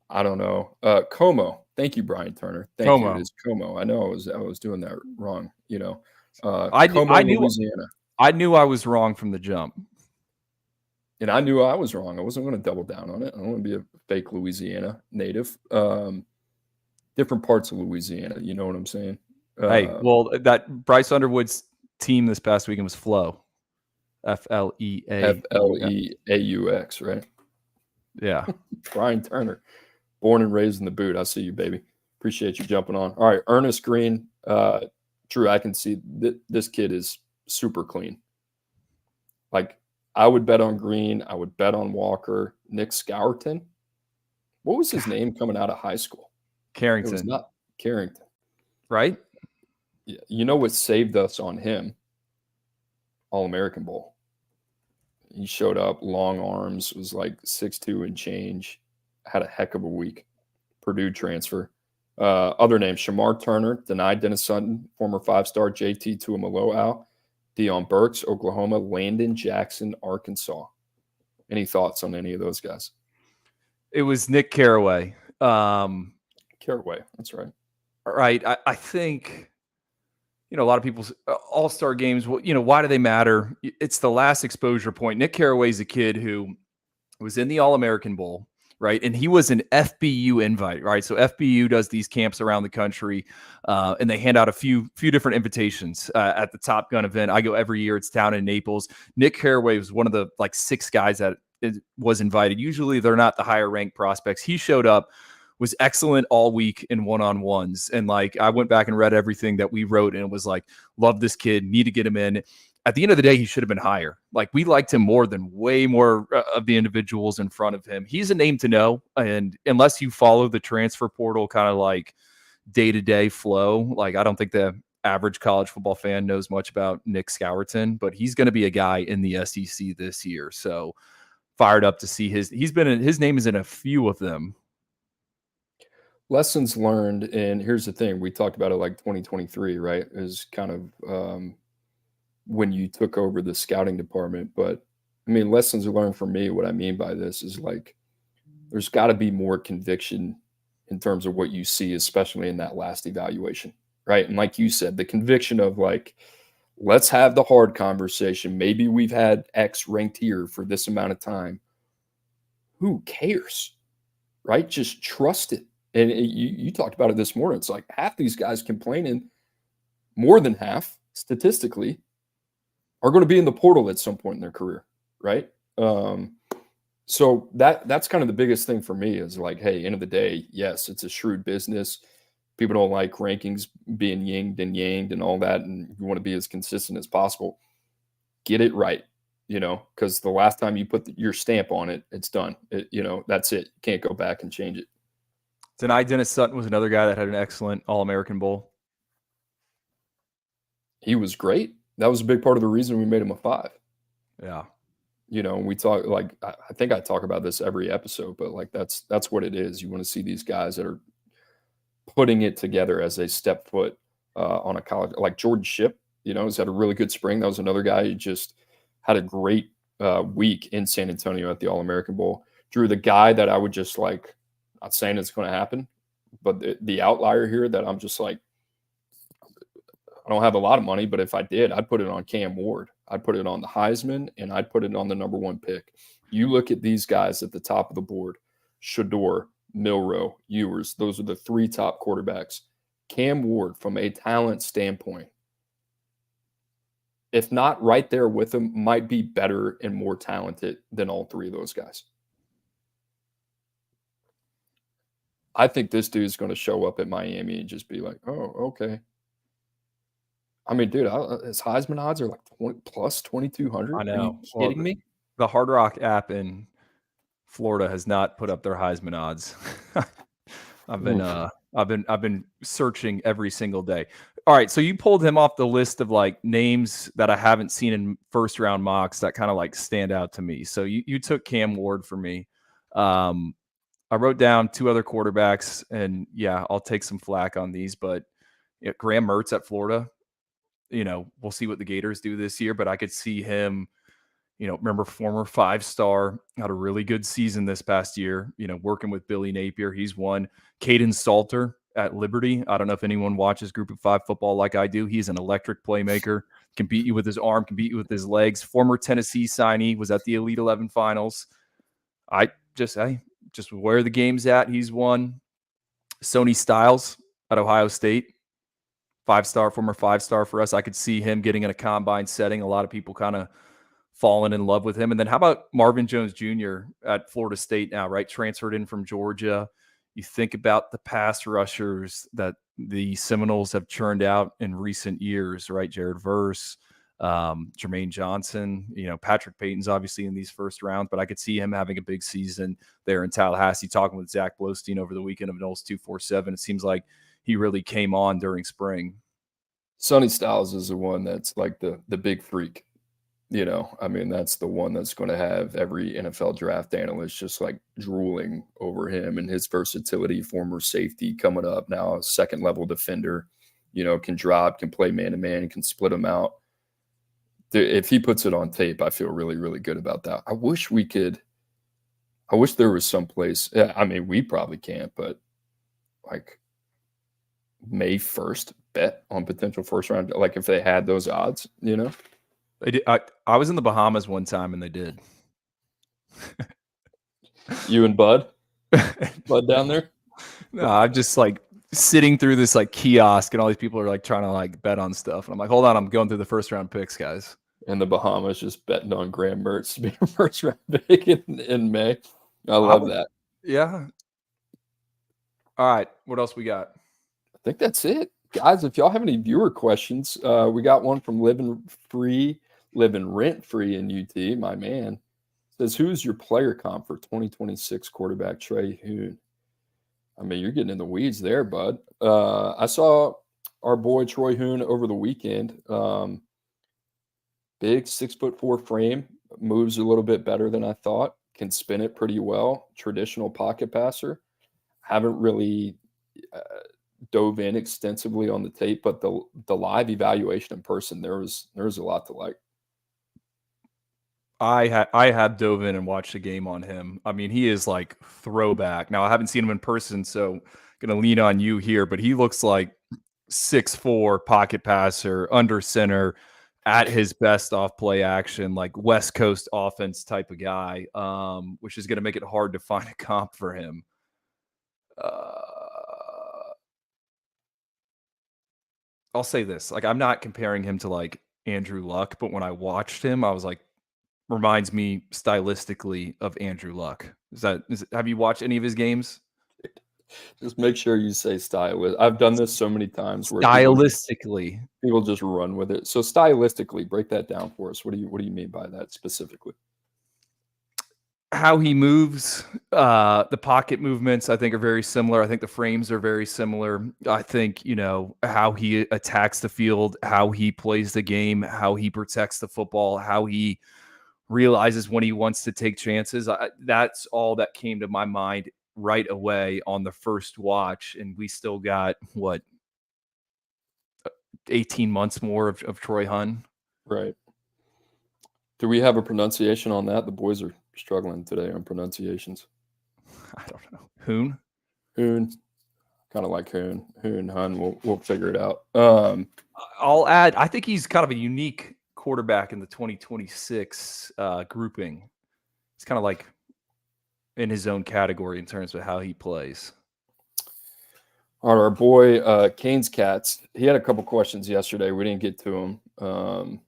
I don't know. Como. Thank you, Brian Turner. Thank you. It is Como. I know I was doing that wrong. You know, Como, Louisiana. I knew I was wrong from the jump. And I knew I was wrong. I wasn't going to double down on it. I don't want to be a fake Louisiana native. Different parts of Louisiana. You know what I'm saying? Hey, well, that Bryce Underwood's team this past weekend was Fleaux. Fleaux, right? Yeah. Brian Turner, born and raised in the boot. I see you, baby. Appreciate you jumping on. All right, Ernest Green. Drew, I can see this kid is super clean. Like, I would bet on Green. I would bet on Walker. Nick Scourton. What was his name coming out of high school? Carrington. It was not Carrington. Right? Yeah. You know what saved us on him? All-American Bowl. He showed up, long arms, was like 6'2" and change, had a heck of a week. Purdue transfer. Other names, Shamar Turner, denied Dennis Sutton, former 5-star JT Tuimoloau, Deion Burks, Oklahoma, Landon Jackson, Arkansas. Any thoughts on any of those guys? It was Nick Carraway. Carraway, that's right. Right. I think, you know, a lot of people's all-star games, you know, why do they matter? It's the last exposure point. Nick Carraway is a kid who was in the All-American Bowl, right? And he was an FBU invite, right? So FBU does these camps around the country, and they hand out a few different invitations at the Top Gun event. I go every year. It's down in Naples. Nick Carraway was one of the, like, 6 guys that was invited. Usually they're not the higher-ranked prospects. He showed up, was excellent all week in one-on-ones. And, like, I went back and read everything that we wrote, and it was like, love this kid, need to get him in. At the end of the day, he should have been higher. Like, we liked him more than way more of the individuals in front of him. He's a name to know. And unless you follow the transfer portal kind of like day-to-day flow, like, I don't think the average college football fan knows much about Nick Scourton, but he's going to be a guy in the SEC this year. So fired up to see his name is in a few of them. Lessons learned, and here's the thing. We talked about it like 2023, right? Is kind of when you took over the scouting department. But, I mean, lessons learned for me, what I mean by this is, like, there's got to be more conviction in terms of what you see, especially in that last evaluation, right? And like you said, the conviction of, like, let's have the hard conversation. Maybe we've had X ranked here for this amount of time. Who cares, right? Just trust it. And you talked about it this morning. It's like half these guys complaining, more than half statistically, are going to be in the portal at some point in their career, right? So that's kind of the biggest thing for me is, like, hey, end of the day, yes, it's a shrewd business. People don't like rankings being yinged and yanged and all that, and you want to be as consistent as possible. Get it right. because the last time you put your stamp on it, it's done. That's it. You can't go back and change it. Tonight, Dennis Sutton was another guy that had an excellent All-American Bowl. He was great. That was a big part of the reason we made him a 5. Yeah. We talk, like, I think I talk about this every episode, but like that's what it is. You want to see these guys that are putting it together as they step foot on a college, like Jordan Shipp. Has had a really good spring. That was another guy who just had a great week in San Antonio at the All-American Bowl. Drew, the guy that I would just like, not saying it's going to happen, but the outlier here that I'm just like, I don't have a lot of money, but if I did, I'd put it on Cam Ward. I'd put it on the Heisman, and I'd put it on the number 1 pick. You look at these guys at the top of the board, Shador, Milroe, Ewers. Those are the 3 top quarterbacks. Cam Ward, from a talent standpoint, if not right there with him, might be better and more talented than all 3 of those guys. I think this dude's going to show up at Miami and just be like, oh, okay. I mean, dude, his Heisman odds are like plus 2,200. I know. Are you kidding me? The Hard Rock app in Florida has not put up their Heisman odds. I've been searching every single day. All right, so you pulled him off the list of like names that I haven't seen in first round mocks that kind of like stand out to me. So you took Cam Ward for me. I wrote down 2 other quarterbacks, and yeah, I'll take some flack on these, but Graham Mertz at Florida. We'll see what the Gators do this year, but I could see him, remember former 5-star, had a really good season this past year, working with Billy Napier. He's won. Caden Salter at Liberty. I don't know if anyone watches Group of 5 football like I do. He's an electric playmaker, can beat you with his arm, can beat you with his legs. Former Tennessee signee, was at the Elite 11 finals. I just where the game's at, he's won. Sonny Styles at Ohio State. 5-star, former 5-star for us. I could see him getting in a combine setting. A lot of people kind of falling in love with him. And then how about Marvin Jones Jr. at Florida State now, right? Transferred in from Georgia. You think about the pass rushers that the Seminoles have churned out in recent years, right? Jared Verse, Jermaine Johnson, Patrick Payton's obviously in these first rounds, but I could see him having a big season there in Tallahassee. Talking with Zach Blostein over the weekend of Knowles 247, it seems like he really came on during spring. Sonny Styles is the one that's like the big freak. That's the one that's going to have every NFL draft analyst just like drooling over him and his versatility. Former safety coming up now, a 2nd-level defender, can drop, can play man-to-man, can split them out. If he puts it on tape, I feel really, really good about that. I wish there was some place. We probably can't, but like May 1st bet on potential first round, like if they had those odds, They did. I was in the Bahamas one time and they did. You and Bud down there? No, I'm just like sitting through this like kiosk and all these people are like trying to like bet on stuff. And I'm like, hold on, I'm going through the first round picks, guys. In the Bahamas, just betting on Graham Mertz to be a first round pick in May. I love that. Yeah. All right. What else we got? I think that's it. Guys, if y'all have any viewer questions, we got one from living rent free in UT. My man says, who's your player comp for 2026 quarterback Trey Hoon? You're getting in the weeds there, bud. I saw our boy Troy Hoon over the weekend. Big 6'4" frame, moves a little bit better than I thought, can spin it pretty well. Traditional pocket passer. Haven't really dove in extensively on the tape, but the live evaluation in person, there was a lot to like. I have dove in and watched the game on him. He is like throwback. Now I haven't seen him in person, so gonna lean on you here, but he looks like 6'4" pocket passer, under center, at his best off play action, like West Coast offense type of guy, which is gonna make it hard to find a comp for him. I'll say this, like, I'm not comparing him to like Andrew Luck, but when I watched him, I was like, reminds me stylistically of Andrew Luck. Have you watched any of his games? Just make sure you say stylist. I've done this so many times where Stylistically, people just run with it. So stylistically, break that down for us. What do you mean by that specifically? how he moves, the pocket movements, I think, are very similar. I think the frames are very similar. I think, how he attacks the field, how he plays the game, how he protects the football, how he realizes when he wants to take chances. That's all that came to my mind right away on the first watch. And we still got, 18 months more of Troy Hun. Right. Do we have a pronunciation on that? The boys are struggling today on pronunciations. I don't know. Hoon? Hoon, kind of like Hoon. Hoon, Hun. We'll figure it out. I'll add, I think he's kind of a unique quarterback in the 2026 grouping. It's kind of like in his own category in terms of how he plays. All right, our boy Canes Cats. He had a couple questions yesterday. We didn't get to him.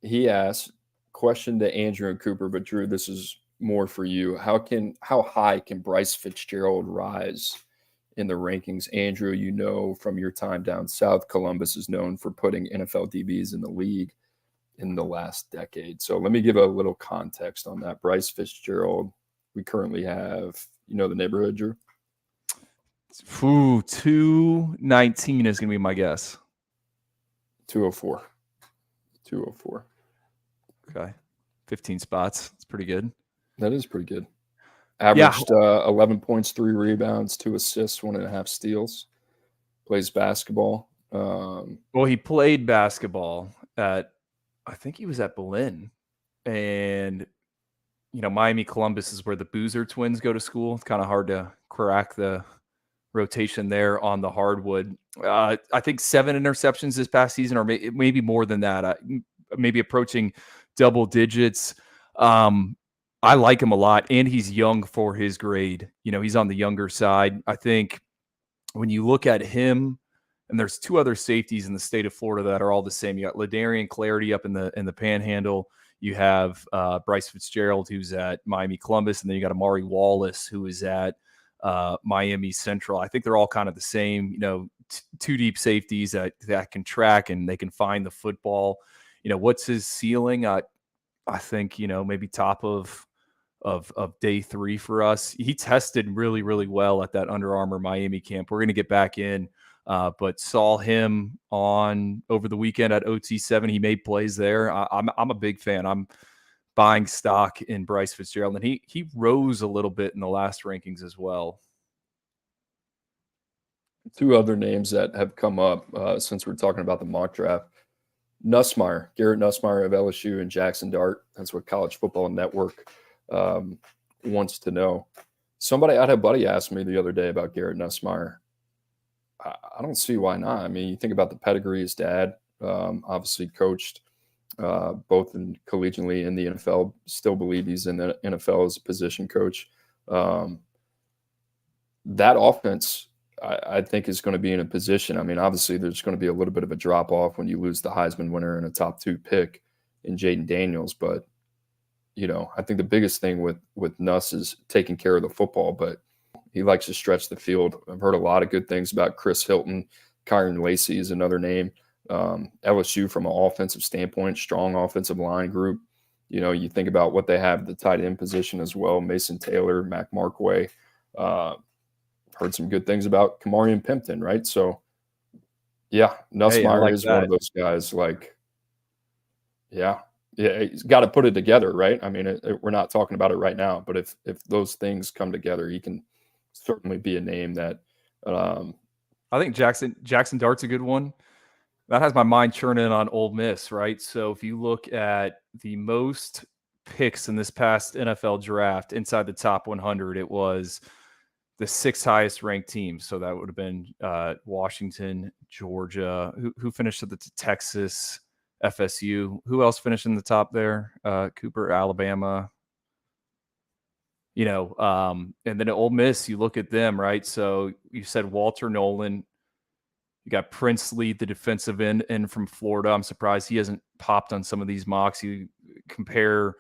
He asked question to Andrew and Cooper, but Drew, this is more for you. How high can Bryce Fitzgerald rise in the rankings? Andrew, from your time down south, Columbus is known for putting NFL DBs in the league in the last decade. So let me give a little context on that. Bryce Fitzgerald, we currently have, the neighborhood, Drew? 219 is going to be my guess. 204. 204. Okay. 15 spots. It's pretty good. That is pretty good. Averaged 11 points, 3 rebounds, 2 assists, 1.5 steals. Plays basketball. Well, he played basketball I think he was at Berlin. And, Miami Columbus is where the Boozer twins go to school. It's kind of hard to crack the rotation there on the hardwood. I think 7 interceptions this past season, or maybe more than that, maybe approaching double digits. I like him a lot, and he's young for his grade. He's on the younger side. I think when you look at him, and there's 2 other safeties in the state of Florida that are all the same. You got LaDarian Clarity up in the Panhandle. You have Bryce Fitzgerald, who's at Miami Columbus, and then you got Amari Wallace, who is at Miami Central. I think they're all kind of the same, 2 deep safeties that can track and they can find the football. What's his ceiling? I think, maybe top of day 3 for us. He tested really, really well at that Under Armour Miami camp. We're going to get back in, but saw him on over the weekend at OT7. He made plays there. I'm a big fan. I'm buying stock in Bryce Fitzgerald, and he rose a little bit in the last rankings as well. 2 other names that have come up since we're talking about the mock draft. Nussmeier, Garrett Nussmeier of LSU, and Jackson Dart. That's what College Football Network wants to know. I had a buddy ask me the other day about Garrett Nussmeier. I don't see why not. I mean, you think about the pedigree. His dad obviously coached both collegiately in the NFL. Still believe he's in the NFL as a position coach. That offense, I think, is going to be in a position. I mean, obviously, there's going to be a little bit of a drop off when you lose the Heisman winner and a top 2 pick in Jaden Daniels. But, I think the biggest thing with Nuss is taking care of the football, but he likes to stretch the field. I've heard a lot of good things about Chris Hilton. Kyron Lacey is another name. LSU, from an offensive standpoint, strong offensive line group. You think about what they have at the tight end position as well. Mason Taylor, Mac Markway. Heard some good things about Kamarian Pimpton, right? So, yeah, Nussmeier is one of those guys. He's got to put it together, right? I mean, we're not talking about it right now, but if those things come together, he can certainly be a name that. I think Jackson Dart's a good one. That has my mind churning on Ole Miss, right? So if you look at the most picks in this past NFL draft inside the top 100, it was the 6th highest ranked teams. So that would have been Washington, Georgia, who finished at the Texas, FSU. Who else finished in the top there? Cooper, Alabama. And then at Ole Miss, you look at them, right? So you said Walter Nolan. You got Princely, the defensive end from Florida. I'm surprised he hasn't popped on some of these mocks. You compare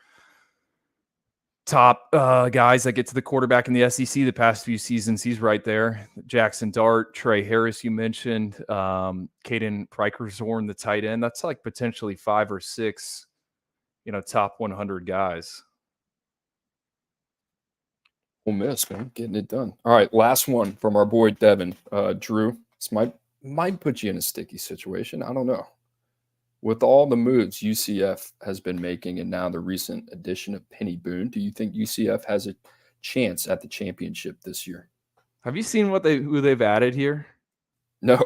top guys that get to the quarterback in the SEC the past few seasons. He's right there. Jackson Dart, Trey Harris, you mentioned, Caden Prikerzorn, the tight end. That's like potentially 5 or 6, top 100 guys. Ole Miss, man, getting it done. All right, last one from our boy Devin. Drew, this might put you in a sticky situation. I don't know. With all the moves UCF has been making and now the recent addition of Penny Boone, do you think UCF has a chance at the championship this year? Have you seen who they've added here? No,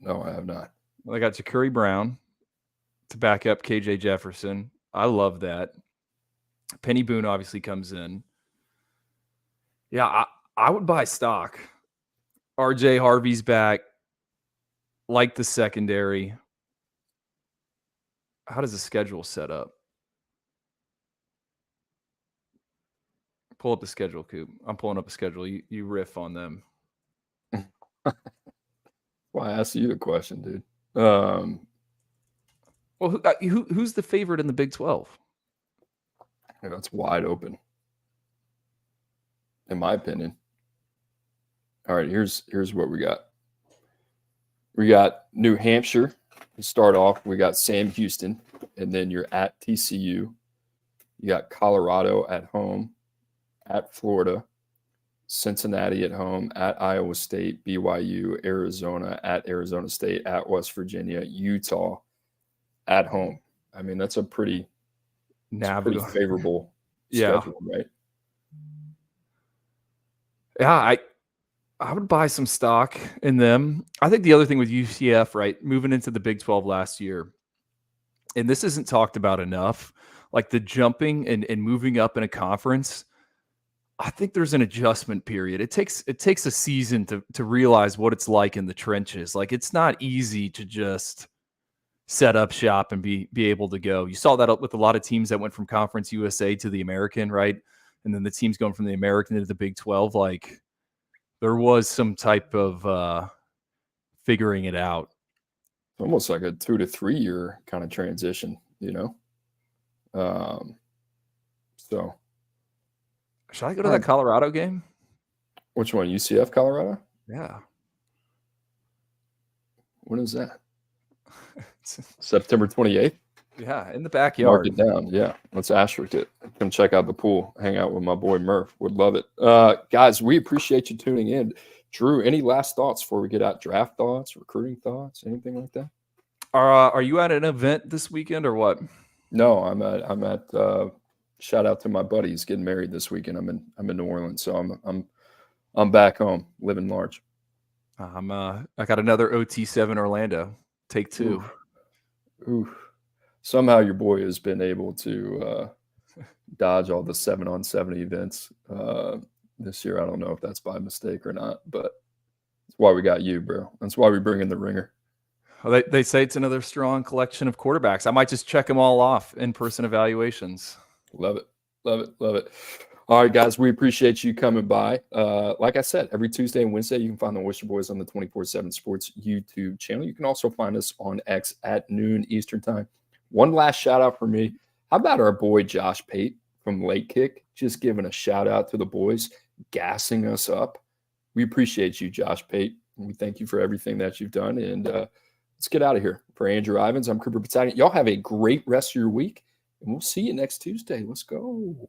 I have not. Well, they got Ja'Cory Brown to back up KJ Jefferson. I love that. Penny Boone obviously comes in. Yeah, I would buy stock. RJ Harvey's back. Like the secondary. How does the schedule set up? Pull up the schedule, Coop. I'm pulling up a schedule. You riff on them. Well, I asked you the question, dude. Well, who's the favorite in the Big 12? That's wide open, in my opinion. All right, here's what we got. We got New Hampshire. To start off, we got Sam Houston, and then you're at TCU. You got Colorado at home, at Florida, Cincinnati at home, at Iowa State, BYU, Arizona, at Arizona State, at West Virginia, Utah, at home. I mean, that's a pretty favorable schedule, right? Yeah, I would buy some stock in them. I think the other thing with UCF, right, moving into the Big 12 last year, and this isn't talked about enough, like the jumping and moving up in a conference, I think there's an adjustment period. It takes a season to realize what it's like in the trenches. Like, it's not easy to just set up shop and be able to go. You saw that with a lot of teams that went from Conference USA to the American, right? And then the teams going from the American to the Big 12, like, there was some type of figuring it out. Almost like a 2 to 3 year kind of transition, So, should I go to that Colorado game? Which one? UCF Colorado? Yeah. When is that? September 28th? Yeah, in the backyard. Mark it down. Yeah, let's asterisk it. Come check out the pool. Hang out with my boy Murph. Would love it. Guys, we appreciate you tuning in. Drew, any last thoughts before we get out? Draft thoughts, recruiting thoughts, anything like that? Are you at an event this weekend or what? No, I'm at shout out to my buddy. He's getting married this weekend. I'm in New Orleans, so I'm back home, living large. I got another OT7 Orlando. Take 2. Ooh. Somehow your boy has been able to dodge all the 7-on-7 events this year. I don't know if that's by mistake or not, but that's why we got you, bro. That's why we bring in the ringer. Well, they say it's another strong collection of quarterbacks. I might just check them all off in-person evaluations. Love it. Love it. Love it. All right, guys, we appreciate you coming by. Like I said, every Tuesday and Wednesday, you can find the Worcester Boys on the 24/7 Sports YouTube channel. You can also find us on X at noon Eastern time. One last shout out for me. How about our boy Josh Pate from Late Kick? Just giving a shout out to the boys, gassing us up. We appreciate you, Josh Pate. And we thank you for everything that you've done. And let's get out of here. For Andrew Ivins, I'm Cooper Petagna. Y'all have a great rest of your week, and we'll see you next Tuesday. Let's go.